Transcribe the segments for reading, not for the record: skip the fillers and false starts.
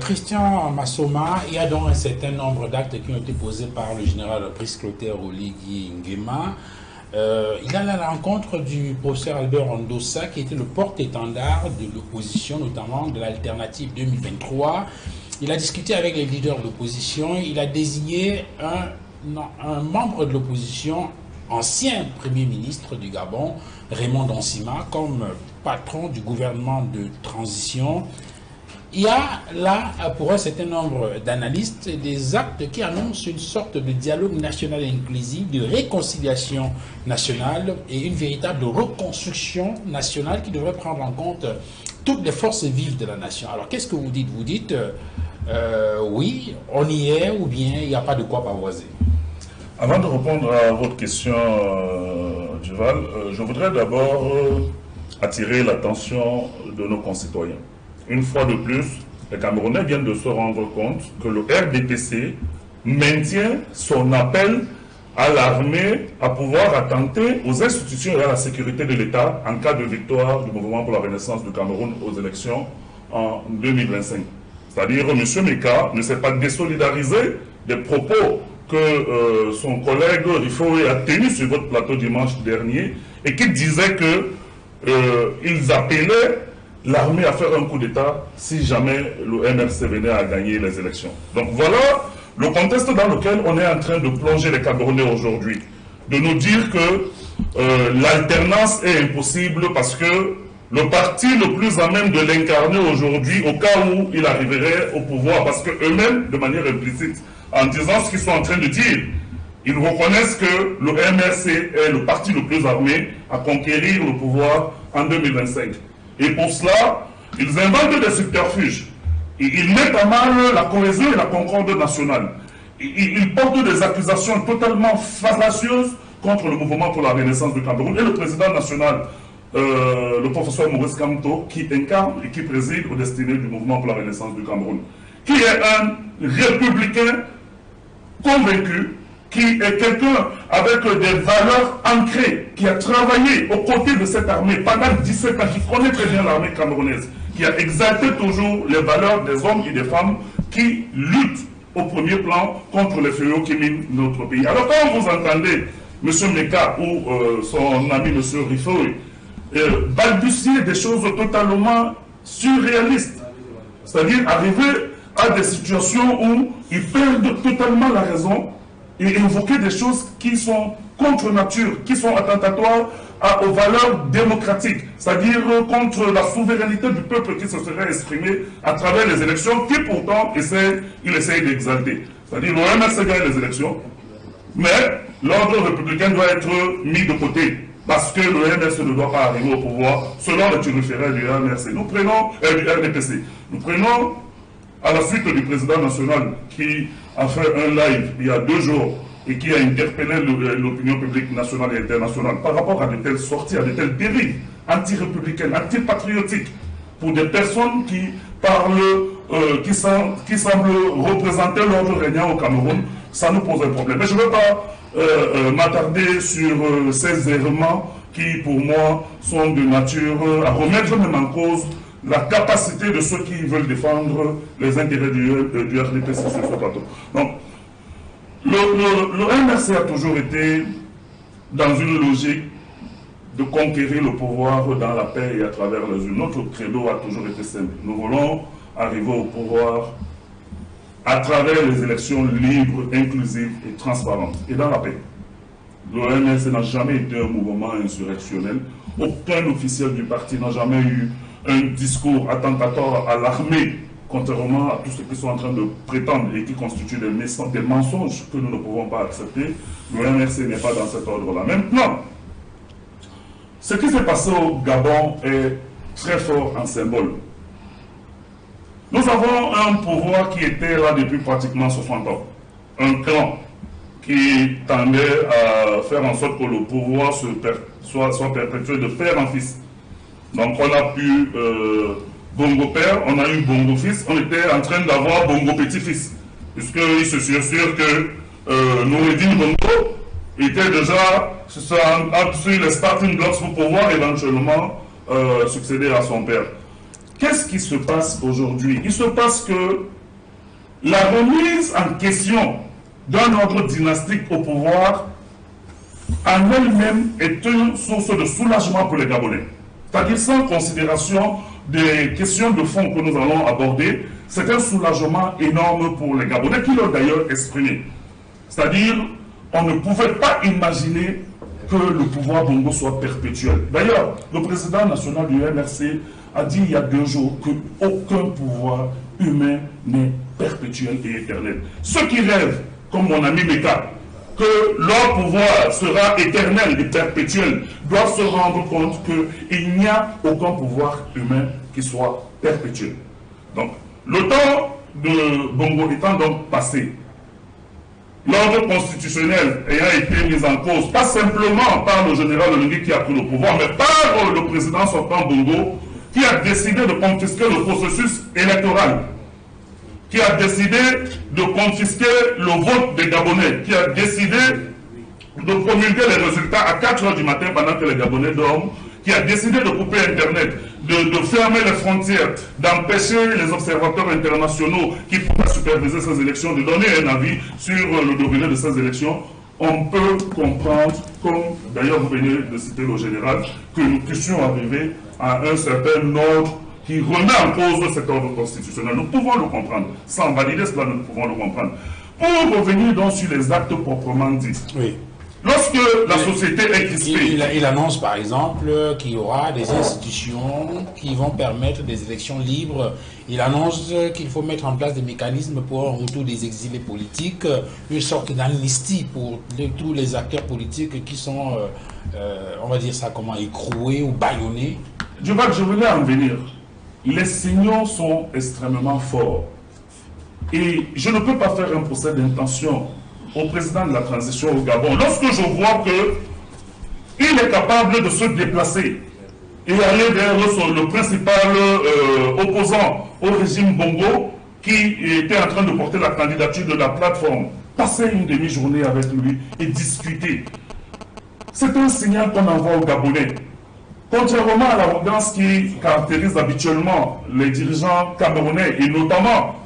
Christian Massoma, il y a donc un certain nombre d'actes qui ont été posés par le général Brice Clotaire Oligui Nguema. Il a la rencontre du professeur Albert Ondossa, qui était le porte-étendard de l'opposition, notamment de l'alternative 2023. Il a discuté avec les leaders de l'opposition. Il a désigné un membre de l'opposition, ancien Premier ministre du Gabon, Raymond Donsima, comme patron du gouvernement de transition. Il y a là, pour un certain nombre d'analystes, des actes qui annoncent une sorte de dialogue national inclusif, de réconciliation nationale et une véritable reconstruction nationale qui devrait prendre en compte toutes les forces vives de la nation. Alors, qu'est-ce que vous dites? Vous dites, oui, on y est, ou bien il n'y a pas de quoi pavoiser? Avant de répondre à votre question, Duval, je voudrais d'abord attirer l'attention de nos concitoyens. Une fois de plus, les Camerounais viennent de se rendre compte que le RDPC maintient son appel à l'armée à pouvoir attenter aux institutions et à la sécurité de l'État en cas de victoire du mouvement pour la renaissance du Cameroun aux élections en 2025. C'est-à-dire, M. Meka ne s'est pas désolidarisé des propos que son collègue Rifoé a tenus sur votre plateau dimanche dernier et qui disait qu'ils appelaient l'armée à faire un coup d'État si jamais le MRC venait à gagner les élections. Donc voilà le contexte dans lequel on est en train de plonger les Camerounais aujourd'hui. De nous dire que l'alternance est impossible parce que le parti le plus à même de l'incarner aujourd'hui, au cas où il arriverait au pouvoir, parce qu'eux-mêmes, de manière implicite, en disant ce qu'ils sont en train de dire, ils reconnaissent que le MRC est le parti le plus armé à conquérir le pouvoir en 2025. Et pour cela, ils inventent des subterfuges. Ils mettent à mal la cohésion et la concorde nationale. Ils portent des accusations totalement fallacieuses contre le mouvement pour la renaissance du Cameroun et le président national, le professeur Maurice Kamto, qui incarne et qui préside aux destinées du mouvement pour la renaissance du Cameroun, qui est un républicain convaincu, qui est quelqu'un avec des valeurs ancrées, qui a travaillé aux côtés de cette armée pendant 17 ans, qui connaît très bien l'armée camerounaise, qui a exalté toujours les valeurs des hommes et des femmes qui luttent au premier plan contre les fléaux qui minent notre pays. Alors quand vous entendez M. Meka ou son ami M. Rifoui balbutier des choses totalement surréalistes, c'est-à-dire arriver à des situations où ils perdent totalement la raison et évoquer des choses qui sont contre nature, qui sont attentatoires aux valeurs démocratiques, c'est-à-dire contre la souveraineté du peuple qui se serait exprimé à travers les élections, qui pourtant il essaye d'exalter. C'est-à-dire le MRC gagne les élections, mais l'ordre républicain doit être mis de côté, parce que le MRC ne doit pas arriver au pouvoir selon le turiféraire du MRC. Nous prenons, du RDPC. Nous prenons, à la suite du président national qui a fait un live il y a 2 jours et qui a interpellé l'opinion publique nationale et internationale par rapport à de telles sorties, à de telles dérives anti-républicaines, anti-patriotiques, pour des personnes qui parlent, qui semblent représenter l'ordre régnant au Cameroun, ça nous pose un problème. Mais je ne veux pas m'attarder sur ces éléments qui, pour moi, sont de nature à remettre même en cause la capacité de ceux qui veulent défendre les intérêts du RDPC sur ce plateau. Donc, le MRC a toujours été dans une logique de conquérir le pouvoir dans la paix et à travers les urnes. Notre credo a toujours été simple. Nous voulons arriver au pouvoir à travers les élections libres, inclusives et transparentes, et dans la paix. Le MRC n'a jamais été un mouvement insurrectionnel. Aucun officiel du parti n'a jamais eu un discours attentatoire à l'armée, contrairement à tous ceux qui sont en train de prétendre et qui constituent des mensonges que nous ne pouvons pas accepter. Le MRC n'est pas dans cet ordre-là. Maintenant, ce qui s'est passé au Gabon est très fort en symbole. Nous avons un pouvoir qui était là depuis pratiquement 60 ans. Un clan qui tendait à faire en sorte que le pouvoir soit perpétué de père en fils. Donc on a pu Bongo père, on a eu Bongo fils, on était en train d'avoir Bongo petit-fils. Puisqu'il se sûr que Noureddin Bongo était déjà sur les starting blocks pour pouvoir éventuellement succéder à son père. qu'est-ce qui se passe aujourd'hui? Il se passe que la remise en question d'un ordre dynastique au pouvoir en elle-même est une source de soulagement pour les Gabonais. C'est-à-dire sans considération des questions de fond que nous allons aborder, c'est un soulagement énorme pour les Gabonais qui l'ont d'ailleurs exprimé. C'est-à-dire, on ne pouvait pas imaginer que le pouvoir Bongo soit perpétuel. D'ailleurs, le président national du MRC a dit il y a 2 jours qu'aucun pouvoir humain n'est perpétuel et éternel. Ceux qui rêvent, comme mon ami Meka, que leur pouvoir sera éternel et perpétuel, doivent se rendre compte qu'il n'y a aucun pouvoir humain qui soit perpétuel. Donc, le temps de Bongo étant donc passé, l'ordre constitutionnel ayant été mis en cause, pas simplement par le général Olingi qui a pris le pouvoir, mais par le président sortant Bongo, qui a décidé de confisquer le processus électoral, qui a décidé de confisquer le vote des Gabonais, qui a décidé de promulguer les résultats à 4 h du matin pendant que les Gabonais dorment, qui a décidé de couper Internet, de fermer les frontières, d'empêcher les observateurs internationaux qui pourraient superviser ces élections, de donner un avis sur le déroulé de ces élections, on peut comprendre, comme d'ailleurs vous venez de citer le général, que nous puissions arriver à un certain ordre qui remet en cause cet ordre constitutionnel. Nous pouvons le comprendre. Sans valider cela, nous pouvons le comprendre. Pour revenir donc sur les actes proprement dits. Oui. Lorsque la société est crispée... Il annonce par exemple qu'il y aura des institutions qui vont permettre des élections libres. Il annonce qu'il faut mettre en place des mécanismes pour un retour des exilés politiques, une sorte d'amnistie pour tous les acteurs politiques qui sont, on va dire ça comment, écroués ou bâillonnés. Je voulais en venir. Les signaux sont extrêmement forts. Et je ne peux pas faire un procès d'intention au président de la transition au Gabon. Lorsque je vois qu'il est capable de se déplacer et aller vers le principal opposant au régime Bongo, qui était en train de porter la candidature de la plateforme, passer une demi-journée avec lui et discuter, c'est un signal qu'on envoie aux Gabonais. Contrairement à l'arrogance qui caractérise habituellement les dirigeants camerounais, et notamment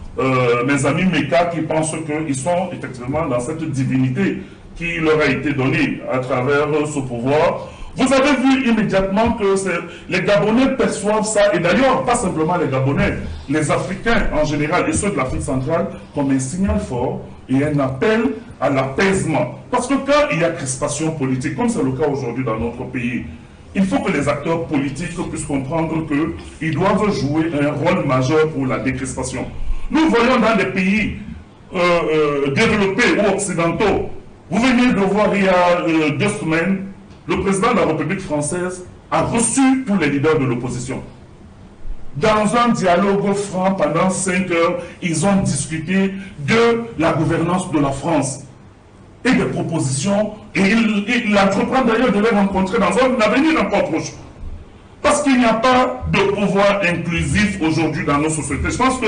mes amis Meka qui pensent qu'ils sont effectivement dans cette divinité qui leur a été donnée à travers ce pouvoir, vous avez vu immédiatement que les Gabonais perçoivent ça, et d'ailleurs pas simplement les Gabonais, les Africains en général et ceux de l'Afrique centrale, comme un signal fort et un appel à l'apaisement. Parce que quand il y a crispation politique, comme c'est le cas aujourd'hui dans notre pays, il faut que les acteurs politiques puissent comprendre qu'ils doivent jouer un rôle majeur pour la décrispation. Nous voyons dans des pays développés ou occidentaux, vous venez de voir il y a 2 semaines, le président de la République française a reçu tous les leaders de l'opposition. Dans un dialogue franc pendant 5 heures, ils ont discuté de la gouvernance de la France et des propositions, et il entreprend d'ailleurs de les rencontrer dans un avenir encore proche. Parce qu'il n'y a pas de pouvoir inclusif aujourd'hui dans nos sociétés. Je pense que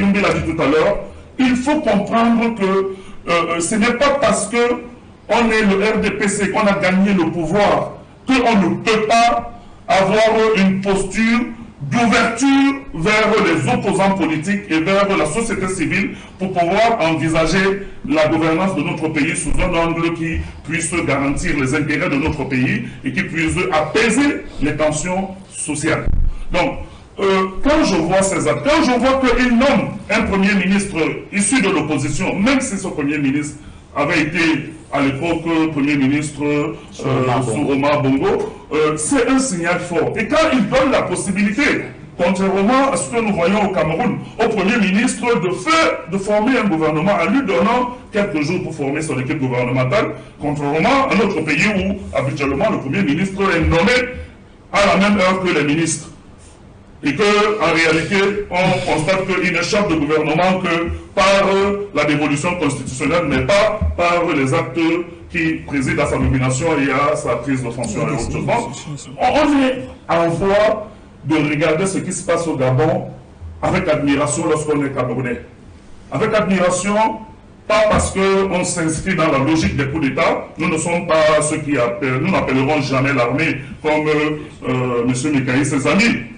Yumbi l'a dit tout à l'heure, il faut comprendre que ce n'est pas parce qu'on est le RDPC, qu'on a gagné le pouvoir, qu'on ne peut pas avoir une posture d'ouverture vers les opposants politiques et vers la société civile pour pouvoir envisager la gouvernance de notre pays sous un angle qui puisse garantir les intérêts de notre pays et qui puisse apaiser les tensions sociales. Donc, quand je vois ces actes, quand je vois qu'il nomme un premier ministre issu de l'opposition, même si ce premier ministre avait été à l'époque Premier ministre sous Omar Bongo, c'est un signal fort. Et quand il donne la possibilité, contrairement à ce que nous voyons au Cameroun, au Premier ministre de former un gouvernement, en lui donnant quelques jours pour former son équipe gouvernementale, contrairement à notre pays où habituellement le Premier ministre est nommé à la même heure que les ministres. Et qu'en réalité, on constate qu'il n'échappe de gouvernement que par la dévolution constitutionnelle, mais pas par les actes qui président à sa nomination et à sa prise de fonction et autres choses. On est en voie de regarder ce qui se passe au Gabon avec admiration lorsqu'on est camerounais. Avec admiration, pas parce qu'on s'inscrit dans la logique des coups d'État, nous ne sommes pas ceux qui appellent, nous n'appellerons jamais l'armée comme M. Mekaï et ses amis.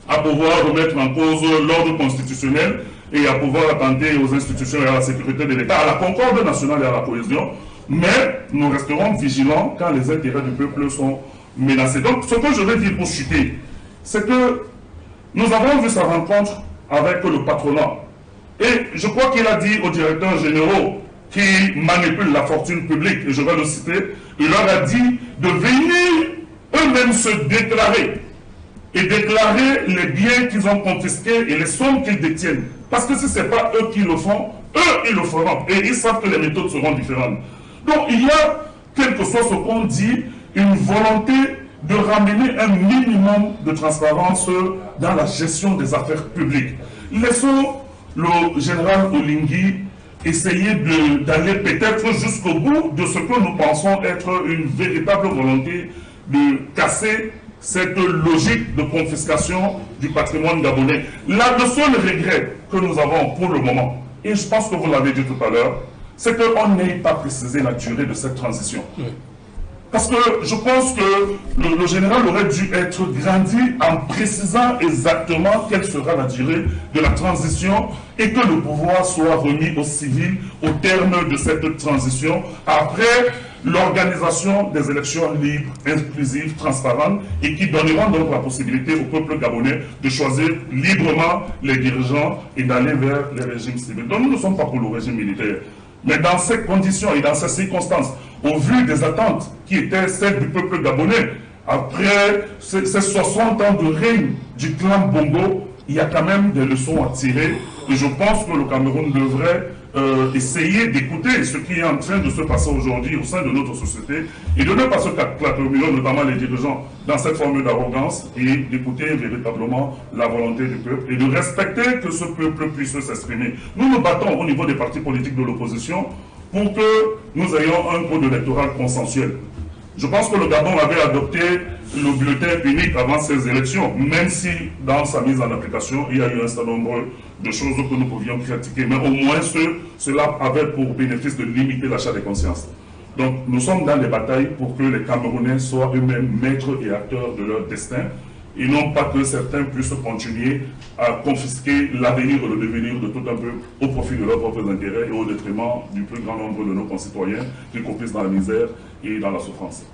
à pouvoir remettre en cause l'ordre constitutionnel et à pouvoir attenter aux institutions et à la sécurité de l'État, à la concorde nationale et à la cohésion. Mais nous resterons vigilants quand les intérêts du peuple sont menacés. Donc, ce que je vais dire pour chuter, c'est que nous avons vu sa rencontre avec le patronat. Et je crois qu'il a dit aux directeurs généraux qui manipulent la fortune publique, et je vais le citer, il leur a dit de venir eux-mêmes se déclarer et déclarer les biens qu'ils ont confisqués et les sommes qu'ils détiennent. Parce que si ce n'est pas eux qui le font, eux, ils le feront. Et ils savent que les méthodes seront différentes. Donc, il y a, quel que soit ce qu'on dit, une volonté de ramener un minimum de transparence dans la gestion des affaires publiques. Laissons le général Olingi essayer d'aller peut-être jusqu'au bout de ce que nous pensons être une véritable volonté de casser cette logique de confiscation du patrimoine gabonais. Là, le seul regret que nous avons pour le moment, et je pense que vous l'avez dit tout à l'heure, c'est qu'on n'ait pas précisé la durée de cette transition. Oui. Parce que je pense que le général aurait dû être grandi en précisant exactement quelle sera la durée de la transition et que le pouvoir soit remis aux civils au terme de cette transition après l'organisation des élections libres, inclusives, transparentes et qui donneront donc la possibilité au peuple gabonais de choisir librement les dirigeants et d'aller vers les régimes civils. Donc nous ne sommes pas pour le régime militaire. Mais dans ces conditions et dans ces circonstances, au vu des attentes qui étaient celles du peuple gabonais, après ces 60 ans de règne du clan Bongo, il y a quand même des leçons à tirer. Et je pense que le Cameroun devrait essayer d'écouter ce qui est en train de se passer aujourd'hui au sein de notre société et de ne pas se claquer, notamment les dirigeants, dans cette forme d'arrogance et d'écouter véritablement la volonté du peuple et de respecter que ce peuple puisse s'exprimer. Nous nous battons au niveau des partis politiques de l'opposition pour que nous ayons un code électoral consensuel. Je pense que le Gabon avait adopté le bulletin unique avant ces élections, même si dans sa mise en application, il y a eu un certain nombre de choses que nous pouvions critiquer. Mais au moins, cela avait pour bénéfice de limiter l'achat des consciences. Donc, nous sommes dans les batailles pour que les Camerounais soient eux-mêmes maîtres et acteurs de leur destin, et non pas que certains puissent continuer à confisquer l'avenir et le devenir de tout un peuple au profit de leurs propres intérêts et au détriment du plus grand nombre de nos concitoyens qui compissent dans la misère et dans la souffrance.